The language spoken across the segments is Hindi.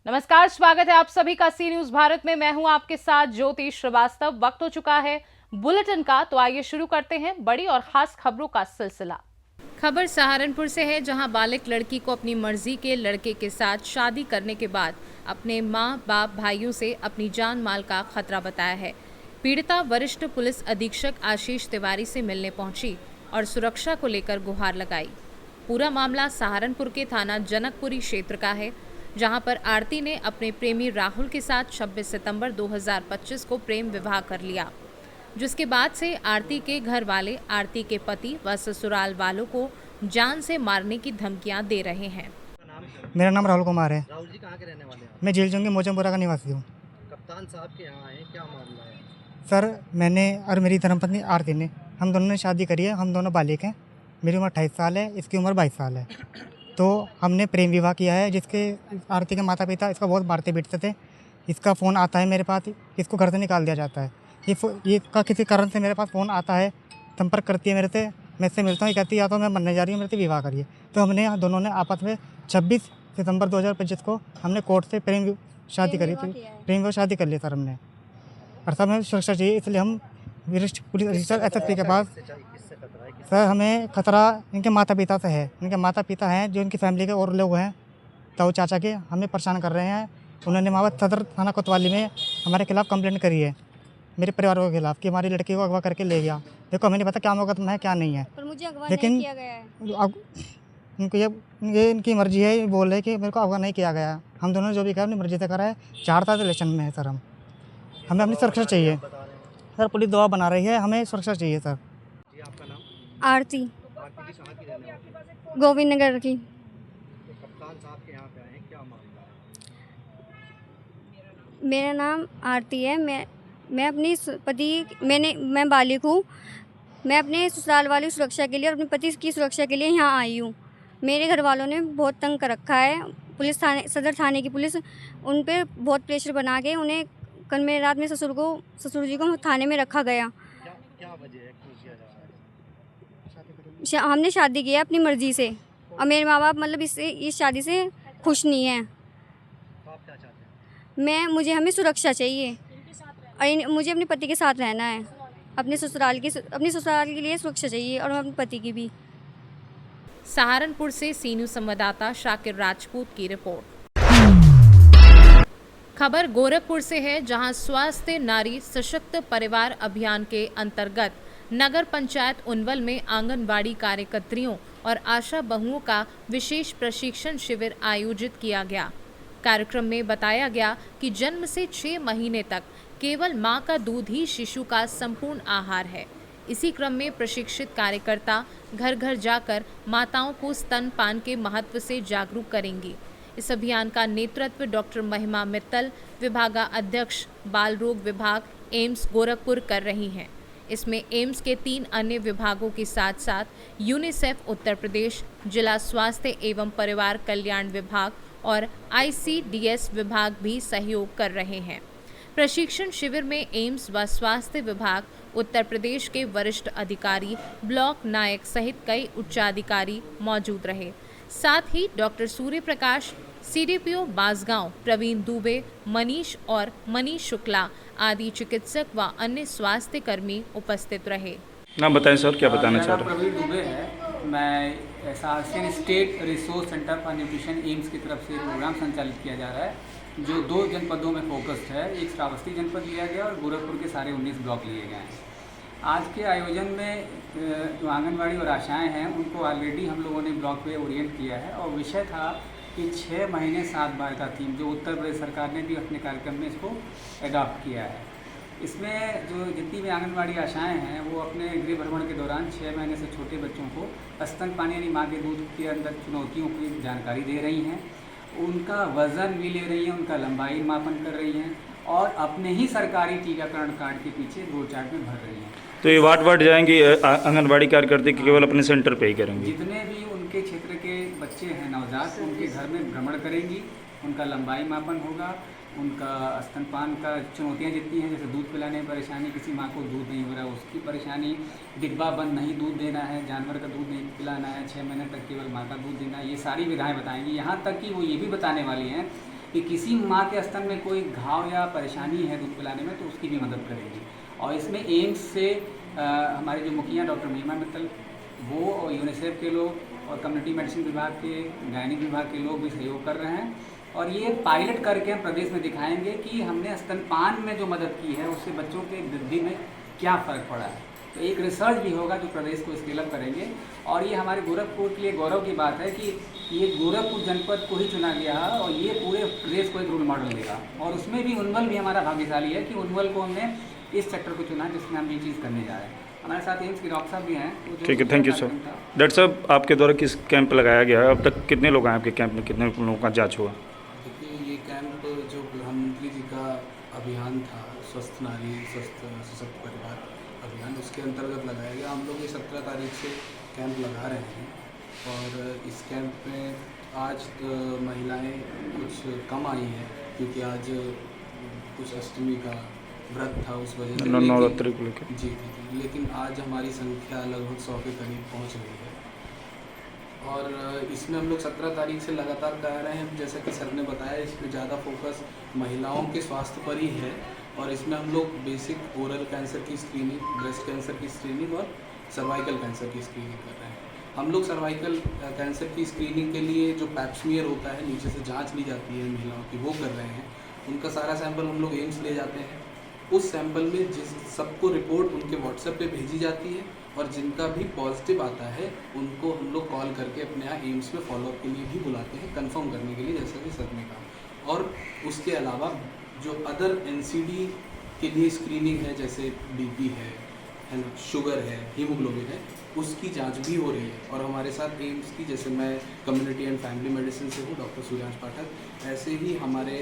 नमस्कार, स्वागत है आप सभी का सी न्यूज भारत में। मैं हूं आपके साथ ज्योति श्रीवास्तव। वक्त हो चुका है बुलेटिन का, तो आइए शुरू करते हैं बड़ी और खास खबरों का सिलसिला। खबर सहारनपुर से है, जहां बालिग लड़की को अपनी मर्जी के लड़के के साथ शादी करने के बाद अपने मां बाप भाइयों से अपनी जान माल का खतरा बताया है। पीड़िता वरिष्ठ पुलिस अधीक्षक आशीष तिवारी से मिलने पहुंची और सुरक्षा को लेकर गुहार लगाई। पूरा मामला सहारनपुर के थाना जनकपुरी क्षेत्र का है, जहां पर आरती ने अपने प्रेमी राहुल के साथ 26 सितंबर 2025 को प्रेम विवाह कर लिया, जिसके बाद से आरती के घर वाले आरती के पति व ससुराल वालों को जान से मारने की धमकियां दे रहे हैं। मेरा नाम राहुल कुमार है। राहुल जी कहाँ के रहने वाले हैं? मैं झीलचुंगी मोचमपुरा का निवासी हूँ। कप्तान साहब के यहाँ आए, क्या मामला है? सर, मैंने और मेरी धर्मपत्नी आरती ने, हम दोनों ने शादी करी है। हम दोनों बालिग हैं। मेरी उम्र 28 साल है, इसकी उम्र 22 साल है। तो हमने प्रेम विवाह किया है, जिसके आरती के माता पिता इसका बहुत मारते पीटते थे। इसका फ़ोन आता है मेरे पास, इसको घर से निकाल दिया जाता है। ये का किसी कारण से मेरे पास फ़ोन आता है, संपर्क करती है मेरे से, मैं इससे मिलता हूँ, ये कहती है या तो मैं मरने जा रही हूँ, मेरे से विवाह करिए। तो हमने दोनों ने आपस में 26 सितंबर 2025 को हमने कोर्ट से प्रेम शादी करी थी। प्रेम विवाह शादी कर लिया सर हमने। और सब हमें सुरक्षा चाहिए, इसलिए हम वरिष्ठ पुलिस अधीक्षक SSP के पास। सर, हमें खतरा इनके माता पिता से है। इनके माता पिता हैं, जो इनकी फैमिली के और लोग हैं, ताऊ चाचा के, हमें परेशान कर रहे हैं। उन्होंने महावत सदर थाना कोतवाली में हमारे खिलाफ कंप्लेंट करी है, मेरे परिवार के खिलाफ, कि हमारी लड़की को अगवा करके ले गया। देखो, हमें नहीं पता क्या मुकदमा है क्या नहीं है, पर मुझे अगवा लेकिन नहीं किया गया है। इनको ये इनकी मर्जी है। ये बोल रहे हैं कि मेरे को अगवा नहीं किया गया। हम दोनों ने जो भी कहा अपनी मर्जी से करा है। 4 साल रिलेशन में है सर हम। हमें अपनी सुरक्षा चाहिए सर। पुलिस दबाव बना रही है, हमें सुरक्षा चाहिए सर। जी, आपका नाम? आरती आरती जी कहाँ की रहने वाली हैं? गोविंद नगर की। तो कप्तान साहब के यहाँ पे आए हैं, क्या मामला है? मेरा नाम आरती है। मैं अपनी मैं बालिग हूँ। मैं अपने ससुराल वाली सुरक्षा के लिए और अपने पति की सुरक्षा के लिए यहाँ आई हूँ। मेरे घर वालों ने बहुत तंग कर रखा है। पुलिस थाने, सदर थाने की पुलिस उन पर बहुत प्रेशर बना के उन्हें कल में रात में ससुर जी को थाने में रखा गया। क्या वजह है, क्यों किया जा रहा है? हमने शादी की है अपनी मर्जी से, और मेरे माँ बाप मतलब इस शादी से खुश नहीं हैं। तो आप क्या चाहते हैं? हमें सुरक्षा चाहिए और मुझे अपने पति के साथ रहना है। अपने ससुराल के लिए सुरक्षा चाहिए और अपने पति की भी। सहारनपुर से सी न्यूज संवाददाता शाकिर राजपूत की रिपोर्ट। खबर गोरखपुर से है, जहां स्वास्थ्य नारी सशक्त परिवार अभियान के अंतर्गत नगर पंचायत उनवल में आंगनबाड़ी कार्यकर्त्रियों और आशा बहुओं का विशेष प्रशिक्षण शिविर आयोजित किया गया। कार्यक्रम में बताया गया कि जन्म से 6 महीने तक केवल मां का दूध ही शिशु का संपूर्ण आहार है। इसी क्रम में प्रशिक्षित कार्यकर्ता घर घर जाकर माताओं को स्तनपान के महत्व से जागरूक करेंगी। इस अभियान का नेतृत्व डॉक्टर महिमा मित्तल, विभागाध्यक्ष बाल रोग विभाग, एम्स गोरखपुर कर रही हैं। इसमें एम्स के 3 अन्य विभागों के साथ साथ यूनिसेफ उत्तर प्रदेश, जिला स्वास्थ्य एवं परिवार कल्याण विभाग और ICDS विभाग भी सहयोग कर रहे हैं। प्रशिक्षण शिविर में एम्स व स्वास्थ्य विभाग उत्तर प्रदेश के वरिष्ठ अधिकारी, ब्लॉक नायक सहित कई उच्चाधिकारी मौजूद रहे। साथ ही डॉक्टर सूर्य प्रकाश, CDPO बांसगांव, प्रवीण दुबे, मनीष और मनीष शुक्ला आदि चिकित्सक व अन्य स्वास्थ्य कर्मी उपस्थित रहे। नाम बताएं सर, क्या बताना चाह रहे हैं? प्रवीण दुबे है। मैं Saharanpur state resource centre for nutrition AIIMS की तरफ से प्रोग्राम संचालित किया जा रहा है, जो 2 जनपदों में फोकस्ड है। एक श्रावस्ती जनपद लिया गया और गोरखपुर के सारे 19 ब्लॉक लिए गए हैं। आज के आयोजन में जो आंगनबाड़ी और आशाएं हैं, उनको ऑलरेडी हम लोगों ने ब्लॉक पे ओरिएंट किया है, और विषय था कि 6 महीने 7 बार का थीम, जो उत्तर प्रदेश सरकार ने भी अपने कार्यक्रम में इसको अडॉप्ट किया है। इसमें जो जितनी भी आंगनबाड़ी आशाएं हैं, वो अपने गृह भ्रमण के दौरान 6 महीने से छोटे बच्चों को स्तनपान यानी माँ के दूध के अंदर चुनौतियों की जानकारी दे रही हैं, उनका वज़न भी ले रही हैं, उनका लंबाई मापन कर रही हैं, और अपने ही सरकारी टीकाकरण कार्ड के पीछे दौड़ चार्ट में भर रही हैं। तो ये वार्ड जाएंगी आंगनबाड़ी कार्यकर्ता केवल अपने सेंटर पे ही करेंगे? जितने भी उनके क्षेत्र के बच्चे हैं नवजात, उनके घर में भ्रमण करेंगी, उनका लंबाई मापन होगा, उनका स्तनपान का चुनौतियाँ जितनी हैं, जैसे दूध पिलाने में परेशानी, किसी माँ को दूध नहीं हो रहा उसकी परेशानी, डिब्बा बंद नहीं दूध देना है, जानवर का दूध नहीं पिलाना है, 6 महीने तक केवल माँ का दूध देना है, ये सारी विधाएँ बताएंगी। यहाँ तक कि वो ये भी बताने वाली हैं कि किसी माँ के स्तन में कोई घाव या परेशानी है दूध पिलाने में तो उसकी भी मदद करेंगी। और इसमें एम्स से हमारे जो मुखिया डॉक्टर महिमा मित्तल वो और यूनिसेफ के लोग और कम्युनिटी मेडिसिन विभाग के, गायनिक विभाग के लोग भी सहयोग कर रहे हैं। और ये पायलट करके हम प्रदेश में दिखाएंगे कि हमने स्तनपान में जो मदद की है उससे बच्चों के वृद्धि में क्या फ़र्क पड़ा है। तो एक रिसर्च भी होगा जो प्रदेश को स्केल अप करेंगे। और ये हमारे गोरखपुर के लिए गौरव की बात है कि ये गोरखपुर जनपद को ही चुना गया है और ये पूरे प्रदेश को एक रोल मॉडल देगा। और उसमें भी उनवल भी हमारा भाग्यशाली है कि उनवल को हमने इस सेक्टर को चुना जिसमें हम ये चीज़ करने जा रहे हैं। हमारे साथ एम्स के डॉक्टर साहब भी हैं। तो ठीक है, थैंक यू सर। डॉक्टर साहब, आपके द्वारा किस कैंप लगाया गया है? अब तक कितने लोग आए आपके कैंप में, कितने लोगों का जाँच हुआ? देखिए, ये कैंप जो प्रधानमंत्री जी का अभियान था, स्वस्थ नारी स्वस्थ सशक्त परिवार अभियान, उसके अंतर्गत लगाया गया। हम लोग ये 17 तारीख से कैंप लगा रहे हैं। और इस कैंप में आज महिलाएं कुछ कम आई हैं क्योंकि आज कुछ अष्टमी का व्रत था, उस वजह से नवरात्रि को लेकर जी, लेकिन आज हमारी संख्या लगभग 100 के करीब पहुंच रही है। और इसमें हम लोग 17 तारीख से लगातार कर रहे हैं। जैसा कि सर ने बताया, इसमें ज़्यादा फोकस महिलाओं के स्वास्थ्य पर ही है। और इसमें हम लोग बेसिक ओरल कैंसर की स्क्रीनिंग, ब्रेस्ट कैंसर की स्क्रीनिंग और सर्वाइकल कैंसर की स्क्रीनिंग कर रहे हैं। हम लोग सर्वाइकल कैंसर की स्क्रीनिंग के लिए जो पैप्समियर होता है, नीचे से जांच ली जाती है महिलाओं की, वो कर रहे हैं। उनका सारा सैंपल हम लोग एम्स ले जाते हैं। उस सैंपल में जिस सबको रिपोर्ट उनके व्हाट्सएप पे भेजी जाती है और जिनका भी पॉजिटिव आता है उनको हम लोग कॉल करके अपने यहाँ एम्स में फॉलोअप के लिए भी बुलाते हैं, कंफर्म करने के लिए, जैसा कि सर ने कहा। और उसके अलावा जो अदर एनसीडी के लिए स्क्रीनिंग है, जैसे बीपी है ना, शुगर है, हीमोग्लोबिन है, उसकी जांच भी हो रही है। और हमारे साथ एम्स की, जैसे मैं कम्युनिटी एंड फैमिली मेडिसिन से हूँ, डॉक्टर सूर्यांश पाठक, ऐसे ही हमारे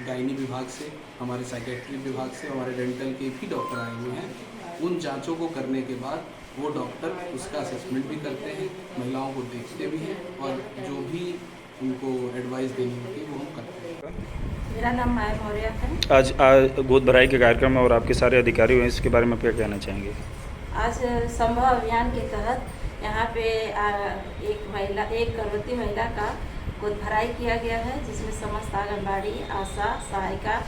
गायनी विभाग से, हमारे साइकेट्री विभाग से, हमारे डेंटल के भी डॉक्टर आए हुए हैं। उन जांचों को करने के बाद वो डॉक्टर उसका असेसमेंट भी करते हैं, महिलाओं को देखते भी हैं और जो भी उनको एडवाइस देनी होती है वो हम करते हैं। मेरा नाम माया मौर्य है। आज गोद भराई के कार्यक्रम में और आपके सारे अधिकारी हुए, इसके बारे में क्या कहना चाहेंगे? आज संभव अभियान के तहत यहाँ पे एक गर्भवती महिला का गोद भराई किया गया है, जिसमें समस्त आंगनबाड़ी, आशा, सहायिका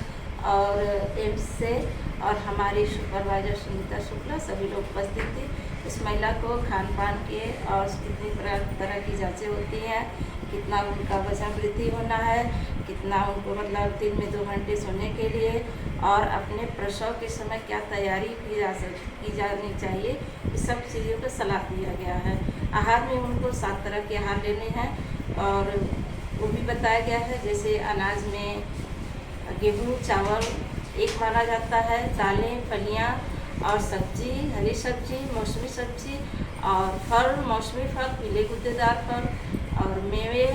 और एम्स से और हमारी सुपरवाइजर सुनीता शुक्ला सभी लोग उपस्थित थे। इस महिला को खान पान के और कितनी तरह की जांचें होती हैं, कितना उनका वजन वृद्धि होना है, कितना उनको मतलब दिन में 2 घंटे सोने के लिए और अपने प्रसव के समय क्या तैयारी की जानी चाहिए, इस सब चीज़ों को सलाह दिया गया है। आहार में उनको 7 तरह के आहार लेने हैं और वो भी बताया गया है, जैसे अनाज में गेहूँ, चावल एक माना जाता है, दालें, फलियाँ और सब्जी, हरी सब्जी, मौसमी सब्जी और फल, मौसमी फल, पीले गुद्देदार फल और मेवे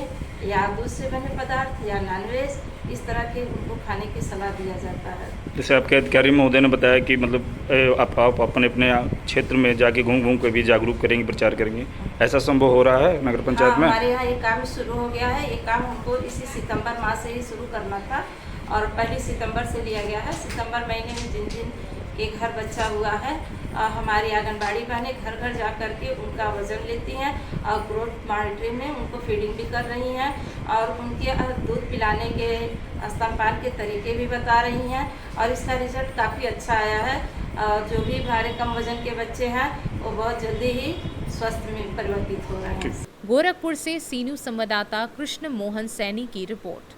या दूध से बने पदार्थ या नॉनवेज, इस तरह के उनको खाने की सलाह दिया जाता है। जैसे आपके अधिकारी महोदय ने बताया कि मतलब आप अपने क्षेत्र में जाके घूम के भी जागरूक करेंगे, प्रचार करेंगे, ऐसा संभव हो रहा है नगर पंचायत में? हमारे यहाँ ये काम शुरू हो गया है। ये काम हमको इसी सितंबर माह से ही शुरू करना था और 1 सितंबर से लिया गया है। सितंबर महीने में जिन जिन के घर बच्चा हुआ है, हमारी आंगनबाड़ी बहनें घर घर जा कर के उनका वज़न लेती हैं और ग्रोथ मॉनिटरिंग में उनको फीडिंग भी कर रही हैं और उनके दूध पिलाने के, स्तनपान के तरीके भी बता रही हैं और इसका रिजल्ट काफ़ी अच्छा आया है। जो भी भारी कम वजन के बच्चे हैं वो बहुत जल्दी ही स्वस्थ में परिवर्तित हो रहे हैं। गोरखपुर से सी न्यूज़ संवाददाता कृष्ण मोहन सैनी की रिपोर्ट।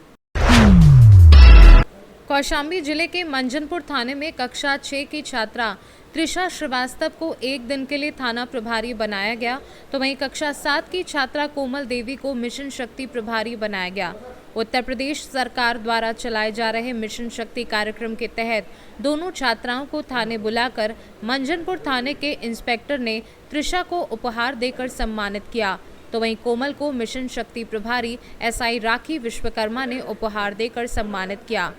कौशाम्बी जिले के मंजनपुर थाने में कक्षा 6 की छात्रा त्रिशा श्रीवास्तव को 1 दिन के लिए थाना प्रभारी बनाया गया, तो वहीं कक्षा 7 की छात्रा कोमल देवी को मिशन शक्ति प्रभारी बनाया गया। उत्तर प्रदेश सरकार द्वारा चलाए जा रहे मिशन शक्ति कार्यक्रम के तहत दोनों छात्राओं को थाने बुलाकर मंजनपुर थाने के इंस्पेक्टर ने त्रिशा को उपहार देकर सम्मानित किया, तो वहीं कोमल को मिशन शक्ति प्रभारी एसआई राखी विश्वकर्मा ने उपहार देकर सम्मानित किया।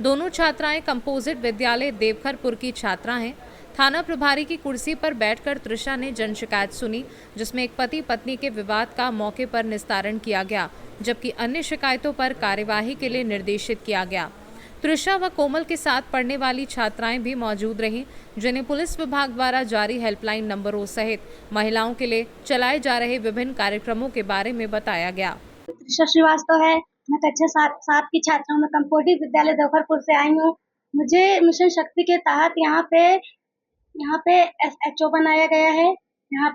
दोनों छात्राएं कंपोजिट विद्यालय देवखरपुर की छात्रा हैं। थाना प्रभारी की कुर्सी पर बैठकर त्रिशा ने जन शिकायत सुनी, जिसमें एक पति पत्नी के विवाद का मौके पर निस्तारण किया गया, जबकि अन्य शिकायतों पर कार्यवाही के लिए निर्देशित किया गया। त्रिशा व कोमल के साथ पढ़ने वाली छात्राएं भी मौजूद रहीं, जिन्हें पुलिस विभाग द्वारा जारी हेल्पलाइन नंबरों सहित महिलाओं के लिए चलाए जा रहे विभिन्न कार्यक्रमों के बारे में बताया गया। त्रिशा श्रीवास्तव है, मैं कक्षा 7 की छात्रा हूँ। मैं कंपोटी विद्यालय दोखरपुर से आई हूँ। मुझे मिशन शक्ति के तहत यहाँ पे SHO बनाया गया है। यहाँ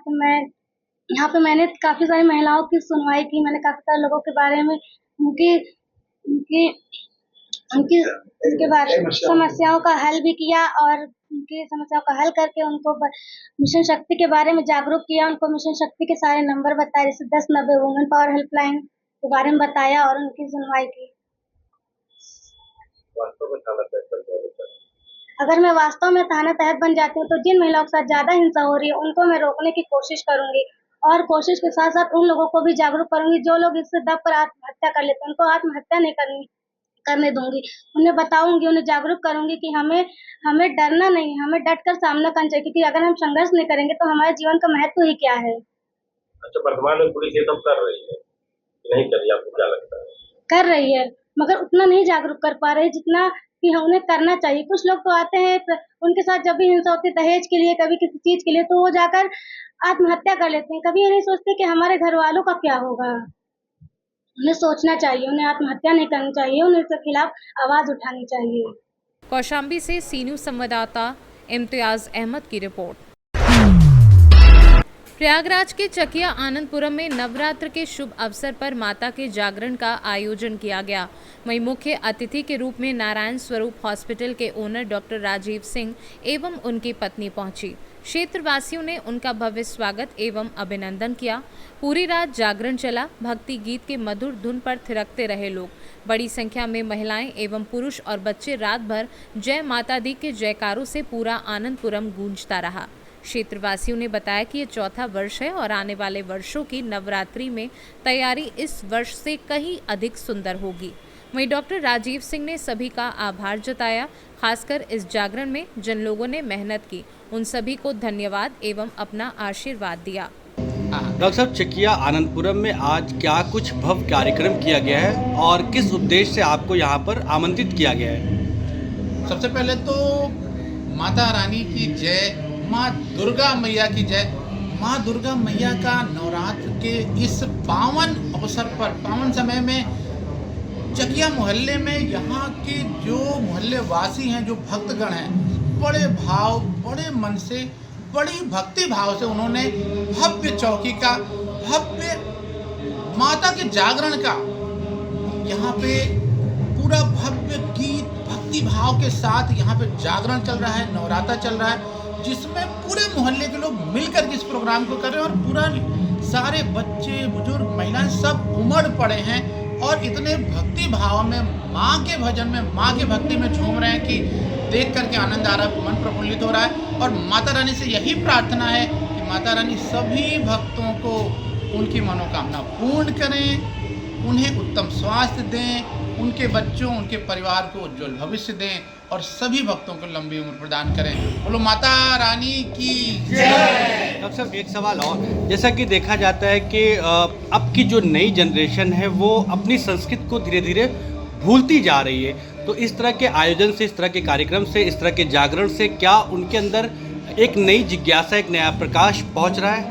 पे मैंने काफी सारी महिलाओं की सुनवाई की। मैंने काफी सारे लोगों के बारे में उनके बारे में समस्याओं का हल भी किया और उनकी समस्याओं का हल करके उनको मिशन शक्ति के बारे में जागरूक किया। उनको मिशन शक्ति के सारे नंबर बताए, जैसे 1090 वुमेन पावर हेल्पलाइन के बारे में बताया और उनकी सुनवाई की। अगर मैं वास्तव में थाना तहत बन जाती हूँ तो जिन महिलाओं के साथ ज्यादा हिंसा हो रही है उनको मैं रोकने की कोशिश करूंगी और कोशिश के साथ साथ उन लोगों को भी जागरूक करूंगी जो लोग इससे दब कर आत्महत्या कर लेते हैं, उनको आत्महत्या नहीं करने दूंगी। उन्हें बताऊंगी, उन्हें जागरूक करूंगी कि हमें डरना नहीं, हमें डट कर सामना करना चाहिए, क्योंकि अगर हम संघर्ष नहीं करेंगे तो हमारे जीवन का महत्व ही क्या है। अच्छा, वर्तमान में पुलिस ये सब कर रही है, नहीं कर रही, आपको क्या लगता है? कर रही है, मगर उतना नहीं जागरूक कर पा रही जितना कि उन्हें करना चाहिए। कुछ लोग तो आते हैं, उनके साथ जब भी हिंसा होती है दहेज के लिए, कभी किसी चीज के लिए, तो वो जाकर आत्महत्या कर लेते हैं। कभी ये नहीं सोचते कि हमारे घर वालों का क्या होगा। उन्हें सोचना चाहिए, उन्हें आत्महत्या नहीं करनी चाहिए, उन्हें इसके खिलाफ आवाज उठानी चाहिए। कौशाम्बी से सी न्यूज़ संवाददाता इम्तियाज अहमद की रिपोर्ट। प्रयागराज के चकिया आनंदपुरम में नवरात्र के शुभ अवसर पर माता के जागरण का आयोजन किया गया। वहीं मुख्य अतिथि के रूप में नारायण स्वरूप हॉस्पिटल के ओनर डॉक्टर राजीव सिंह एवं उनकी पत्नी पहुंची। क्षेत्रवासियों ने उनका भव्य स्वागत एवं अभिनंदन किया। पूरी रात जागरण चला। भक्ति गीत के मधुर धुन पर थिरकते रहे लोग। बड़ी संख्या में महिलाएं एवं पुरुष और बच्चे रात भर जय माता दी के जयकारों से पूरा आनंदपुरम गूंजता रहा। क्षेत्रवासियों ने बताया कि ये चौथा वर्ष है और आने वाले वर्षों की नवरात्रि में तैयारी इस वर्ष से कहीं अधिक सुंदर होगी। वहीं डॉक्टर राजीव सिंह ने सभी का आभार जताया। खासकर इस जागरण में जिन लोगों ने मेहनत की उन सभी को धन्यवाद एवं अपना आशीर्वाद दिया। डॉक्टर साहब, चकिया आनंदपुरम में आज क्या कुछ भव्य कार्यक्रम किया गया है और किस उद्देश्य से आपको यहाँ पर आमंत्रित किया गया है? सबसे पहले तो माता रानी की जय, माँ दुर्गा मैया की जय। माँ दुर्गा मैया का नवरात्र के इस पावन अवसर पर, पावन समय में चकिया मोहल्ले में यहाँ के जो मोहल्ले वासी हैं, जो भक्तगण हैं, बड़े भाव, बड़े मन से, बड़ी भक्ति भाव से उन्होंने भव्य चौकी का, भव्य माता के जागरण का, यहाँ पे पूरा भव्य गीत भक्ति भाव के साथ यहाँ पे जागरण चल रहा है, नवरात्र चल रहा है, जिसमें पूरे मोहल्ले के लोग मिलकर के इस प्रोग्राम को कर रहे हैं और पूरा सारे बच्चे, बुजुर्ग, महिलाएं सब उमड़ पड़े हैं और इतने भक्ति भाव में, माँ के भजन में, माँ के भक्ति में झूम रहे हैं कि देख करके आनंद आ रहा है, मन प्रफुल्लित हो रहा है। और माता रानी से यही प्रार्थना है कि माता रानी सभी भक्तों को उनकी मनोकामना पूर्ण करें, उन्हें उत्तम स्वास्थ्य दें, उनके बच्चों, उनके परिवार को उज्जवल भविष्य दें और सभी भक्तों को लंबी उम्र प्रदान करें। बोलो माता रानी की जय। डॉक्टर साहब, एक सवाल और, जैसा कि देखा जाता है कि अब की जो नई जनरेशन है वो अपनी संस्कृति को धीरे धीरे भूलती जा रही है, तो इस तरह के आयोजन से, इस तरह के कार्यक्रम से, इस तरह के जागरण से क्या उनके अंदर एक नई जिज्ञासा, एक नया प्रकाश पहुंच रहा है?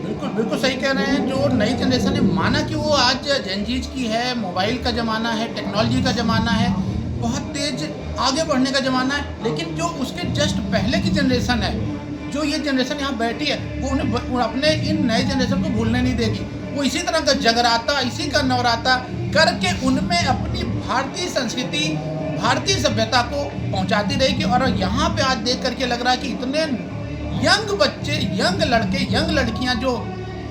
बिल्कुल बिल्कुल सही कह रहे हैं। जो नई जनरेशन है, माना कि वो आज जेनजीज की है, मोबाइल का ज़माना है, टेक्नोलॉजी का ज़माना है, बहुत तेज आगे बढ़ने का ज़माना है, लेकिन जो उसके जस्ट पहले की जनरेशन है, जो ये जनरेशन यहाँ बैठी है, वो उन्हें अपने इन नए जनरेशन को भूलने नहीं देगी। वो इसी तरह का जगराता, इसी का नवराता करके उनमें अपनी भारतीय संस्कृति, भारतीय सभ्यता को पहुँचाती रहेगी। और यहाँ पे आज देख करके लग रहा है कि इतने यंग बच्चे, यंग लड़के, यंग लड़कियां जो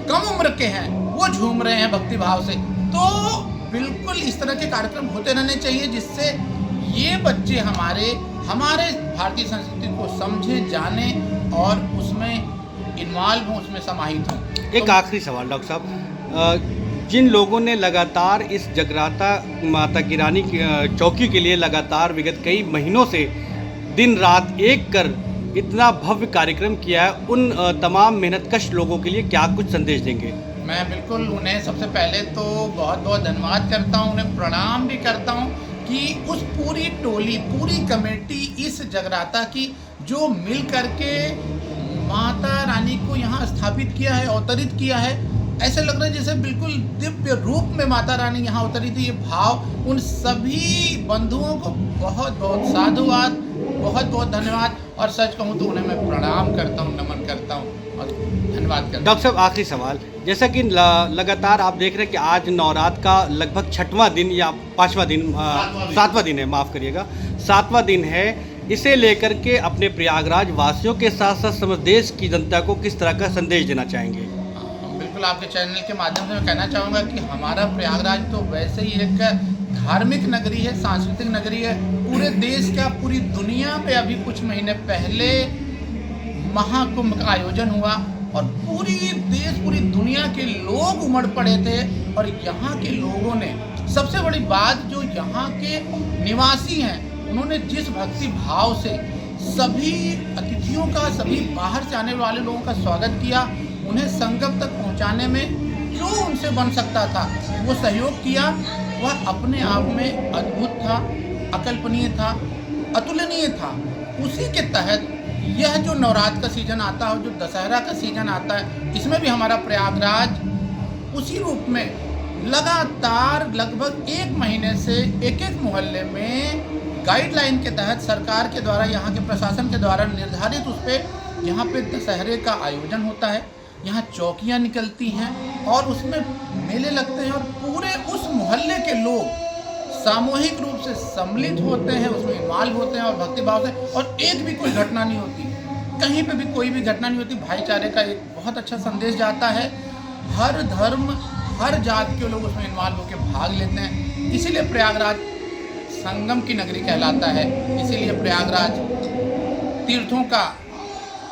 कम उम्र के हैं वो झूम रहे हैं भक्ति भाव से। तो बिल्कुल इस तरह के कार्यक्रम होते रहने चाहिए जिससे ये बच्चे हमारे भारतीय संस्कृति को समझे, जाने और उसमें इन्वॉल्व हों, उसमें समाहित हों। एक आखिरी सवाल डॉक्टर साहब, जिन लोगों ने लगातार इस जगराता माता की रानी की चौकी के लिए लगातार विगत कई महीनों से दिन रात एक कर इतना भव्य कार्यक्रम किया है, उन तमाम मेहनतकश लोगों के लिए क्या कुछ संदेश देंगे? मैं बिल्कुल उन्हें सबसे पहले तो बहुत बहुत धन्यवाद करता हूं, उन्हें प्रणाम भी करता हूं कि उस पूरी टोली, पूरी कमेटी इस जगराता की जो मिल करके माता रानी को यहाँ स्थापित किया है, अवतरित किया है, ऐसे लग रहा है जैसे बिल्कुल दिव्य रूप में माता रानी यहाँ उतरी थी। ये भाव उन सभी बंधुओं को बहुत बहुत साधुवाद, बहुत बहुत धन्यवाद। और सच कहूँ तो उन्हें मैं प्रणाम करता हूँ, नमन करता हूँ और धन्यवाद करता हूँ। डॉक्टर साहब, आखिरी सवाल, जैसा कि लगातार आप देख रहे हैं कि आज नवरात्र का लगभग 6वां दिन या 5वां दिन, 7वां दिन है, माफ़ करिएगा, 7वां दिन है। इसे लेकर के अपने प्रयागराज वासियों के साथ साथ समस्त देश की जनता को किस तरह का संदेश देना चाहेंगे? बिल्कुल, आपके चैनल के माध्यम से मैं कहना चाहूँगा कि हमारा प्रयागराज तो वैसे ही एक धार्मिक नगरी है, सांस्कृतिक नगरी है। पूरे देश क्या, पूरी दुनिया में अभी कुछ महीने पहले महाकुंभ का आयोजन हुआ और पूरी देश, पूरी दुनिया के लोग उमड़ पड़े थे। और यहाँ के लोगों ने, सबसे बड़ी बात, जो यहाँ के निवासी हैं, उन्होंने जिस भक्ति भाव से सभी अतिथियों का, सभी बाहर से आने वाले लोगों का स्वागत किया, उन्हें संगम तक पहुंचाने में जो उनसे बन सकता था वो सहयोग किया, वह अपने आप में अद्भुत था, अकल्पनीय था, अतुलनीय था। उसी के तहत यह जो नवरात्र का सीज़न आता है, जो दशहरा का सीज़न आता है, इसमें भी हमारा प्रयागराज उसी रूप में लगातार लगभग 1 महीने से एक मोहल्ले में गाइडलाइन के तहत सरकार के द्वारा, यहाँ के प्रशासन के द्वारा निर्धारित उस पर यहाँ पे दशहरे का आयोजन होता है। यहाँ चौकियाँ निकलती हैं और उसमें मेले लगते हैं और पूरे उस मोहल्ले के लोग सामूहिक रूप से सम्मिलित होते हैं, उसमें इन्वॉल्व होते हैं और भक्तिभाव से, और एक भी कोई घटना नहीं होती, कहीं पे भी कोई भी घटना नहीं होती। भाईचारे का एक बहुत अच्छा संदेश जाता है। हर धर्म, हर जाति के लोग उसमें इन्वॉल्व होकर भाग लेते हैं। इसीलिए प्रयागराज संगम की नगरी कहलाता है, इसीलिए प्रयागराज तीर्थों का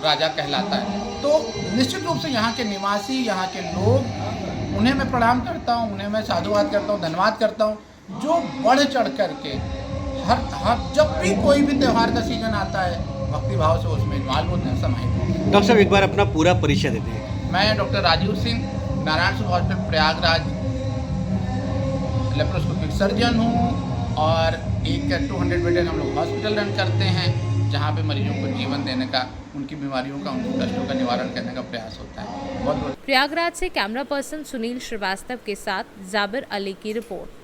राजा कहलाता है। तो निश्चित रूप से यहाँ के निवासी, यहाँ के लोग, उन्हें मैं प्रणाम करता हूँ, उन्हें मैं साधुवाद करता हूँ, धन्यवाद करता हूँ, जो बढ़ चढ़ करके हर जब भी कोई भी त्यौहार का सीजन आता है, भक्ति भाव से उसमें इन्वॉल्व होते हैं, समाहित। डॉक्टर साहब, एक बार अपना पूरा परिचय देते हैं। मैं doctor Rajeev Singh, Narayan Singh hospital Prayagraj laparoscopic surgeon हूँ और एक 200 बेडेड हम लोग हॉस्पिटल रन करते हैं, जहाँ पे मरीजों को जीवन देने का, उनकी बीमारियों का, उनके कष्टों का निवारण करने का प्रयास होता है। बहुत बहुत। प्रयागराज से कैमरा पर्सन सुनील श्रीवास्तव के साथ जाबिर अली की रिपोर्ट।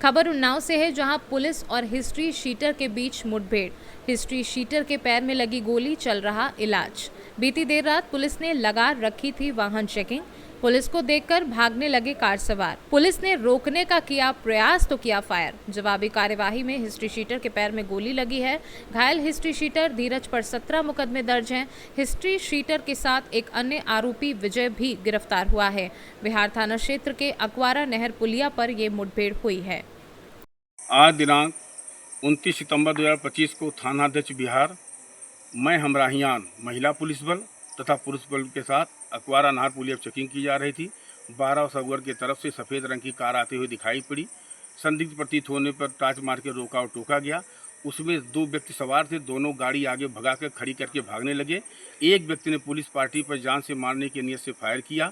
खबर उन्नाव से है, जहां पुलिस और हिस्ट्री शीटर के बीच मुठभेड़। हिस्ट्री शीटर के पैर में लगी गोली, चल रहा इलाज। बीती देर रात पुलिस ने लगा रखी थी वाहन चेकिंग। पुलिस को देखकर भागने लगे कार सवार। पुलिस ने रोकने का किया प्रयास तो किया फायर। जवाबी कार्यवाही में हिस्ट्री शीटर के पैर में गोली लगी है। घायल हिस्ट्री शीटर धीरज पर 17 मुकदमे दर्ज हैं। हिस्ट्री शीटर के साथ एक अन्य आरोपी विजय भी गिरफ्तार हुआ है। बिहार थाना क्षेत्र के अकवारा नहर पुलिया पर यह मुठभेड़ हुई है। आज दिनांक 29 सितंबर 2025 को थानाध्यक्ष बिहार, मैं हमराहियान महिला पुलिस बल तथा पुलिस बल के साथ अकवारा नहर पुलिया चेकिंग की जा रही थी। 12 सगवर की तरफ से सफ़ेद रंग की कार आते हुए दिखाई पड़ी। संदिग्ध प्रतीत होने पर टार्च मार के रोका और टोका गया। उसमें 2 व्यक्ति सवार थे, दोनों गाड़ी आगे भगा कर खड़ी करके भागने लगे। एक व्यक्ति ने पुलिस पार्टी पर जान से मारने की नीयत से फायर किया।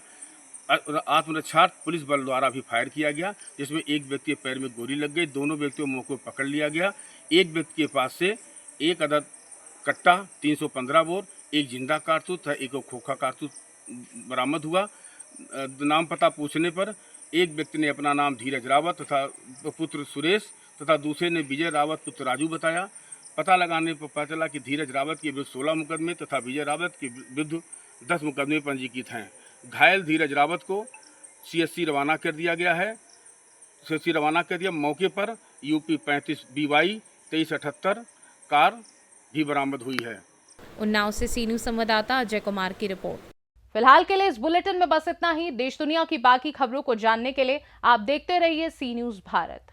आत्मरक्षार्थ पुलिस बल द्वारा भी फायर किया गया, जिसमें एक व्यक्ति के पैर में गोली लग गई। दोनों व्यक्तियों को मौके पर पकड़ लिया गया। एक व्यक्ति के पास से 1 अदद कट्टा 315 बोर, एक जिंदा कारतूस तथा एक खोखा कारतूस बरामद हुआ। नाम पता पूछने पर एक व्यक्ति ने अपना नाम धीरज रावत तथा पुत्र सुरेश तथा दूसरे ने विजय रावत पुत्र राजू बताया। पता लगाने पर पता चला कि धीरज रावत के विरुद्ध 16 मुकदमे तथा विजय रावत के विरुद्ध 10 मुकदमे पंजीकृत हैं। घायल धीरज रावत को CSC रवाना कर दिया गया है। CSC रवाना कर दिया। मौके पर UP 35 BY 2378 कार भी बरामद हुई है। उन्नाव से सी न्यूज संवाददाता अजय कुमार की रिपोर्ट। फिलहाल के लिए इस बुलेटिन में बस इतना ही। देश दुनिया की बाकी खबरों को जानने के लिए आप देखते रहिए सी न्यूज भारत।